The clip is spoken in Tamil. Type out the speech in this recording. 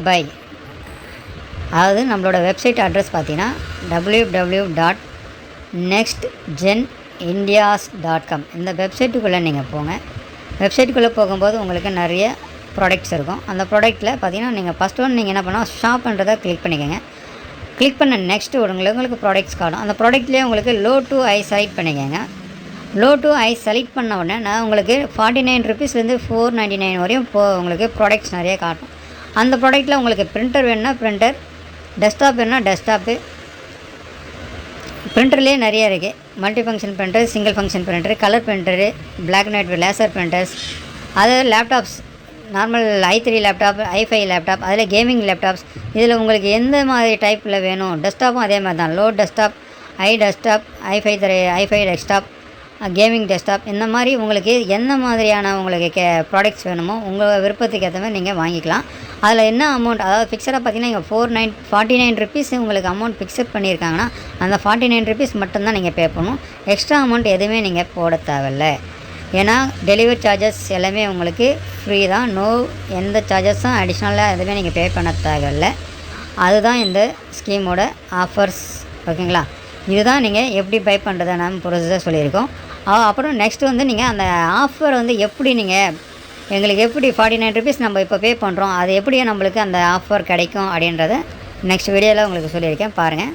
பை அதாவது நம்மளோட வெப்சைட் அட்ரஸ் பார்த்தீங்கன்னா www.nextgenindias.com. இந்த வெப்சைட்டுக்குள்ளே நீங்கள் போங்க. வெப்சைட்டுக்குள்ளே போகும்போது உங்களுக்கு நிறைய ப்ராடக்ட்ஸ் இருக்கும். அந்த ப்ராடக்ட்டில் பார்த்தீங்கன்னா நீங்கள் ஃபஸ்ட் ஒன் நீங்கள் என்ன பண்ணால் ஷாப்ன்றதை கிளிக் பண்ணிக்கோங்க. கிளிக் பண்ண நெக்ஸ்ட்டு உங்களுக்கு ப்ராடக்ட்ஸ் காணும். அந்த ப்ராடக்ட்லேயே உங்களுக்கு லோ டு ஹை செலக்ட் பண்ணிக்கோங்க. லோ டு ஹை செலக்ட் பண்ண உடனே நான் உங்களுக்கு 49 ருபீஸ்லேருந்து 499 வரையும் உங்களுக்கு ப்ராடக்ட்ஸ் நிறைய காட்டும். அந்த ப்ராடக்ட்டில் உங்களுக்கு பிரிண்டர் வேணுன்னா பிரிண்டர், டெஸ்க்டாப் வேணுன்னா டெஸ்க்டாப்பு. பிரிண்டர்லேயே நிறைய இருக்குது. Multi function printer, single function printer, colour printer, black and white laser printers, அதாவது laptops, normal i3 laptop, i5 laptop, அதில் கேமிங் லேப்டாப்ஸ். இதில் உங்களுக்கு எந்த மாதிரி டைப்பில் வேணும், டெஸ்க்டாப்பும் அதே மாதிரி தான். Low desktop, i5 desktop, gaming desktop, இந்த மாதிரி உங்களுக்கு எந்த மாதிரியான உங்களுக்கு ப்ராடக்ட்ஸ் வேணுமோ உங்கள் விருப்பத்துக்கு ஏற்ற மாதிரி நீங்கள் வாங்கிக்கலாம். அதில் என்ன அமௌண்ட், அதாவது ஃபிக்ஸடாக பார்த்தீங்கன்னா இங்கே 49 ருபீஸ் உங்களுக்கு அமௌண்ட் ஃபிக்ஸட் பண்ணியிருக்காங்கன்னா அந்த 49 ருபீஸ் மட்டும்தான் நீங்கள் பே பண்ணணும். எக்ஸ்ட்ரா அமௌண்ட் எதுவுமே நீங்கள் போட தேவையில்லை. ஏன்னா டெலிவரி சார்ஜஸ் எல்லாமே உங்களுக்கு ஃப்ரீ தான். எந்த சார்ஜஸும் அடிஷ்னலாக எதுவுமே நீங்கள் பே பண்ண தேவையில்லை. அதுதான் இந்த ஸ்கீமோட ஆஃபர்ஸ். ஓகேங்களா? இதுதான் நீங்கள் எப்படி பை பண்ணுறதை நம்ம ப்ரொசீஜர் சொல்லியிருக்கோம். அப்புறம் நெக்ஸ்ட்டு வந்து நீங்கள் அந்த ஆஃபர் வந்து எப்படி நீங்கள் எங்களுக்கு எப்படி 49 ருபீஸ் நம்ம இப்போ பே பண்ணுறோம், அது எப்படியே நம்மளுக்கு அந்த ஆஃபர் கிடைக்கும் அப்படின்றத நெக்ஸ்ட் வீடியோவில் உங்களுக்கு சொல்லியிருக்கேன், பாருங்கள்.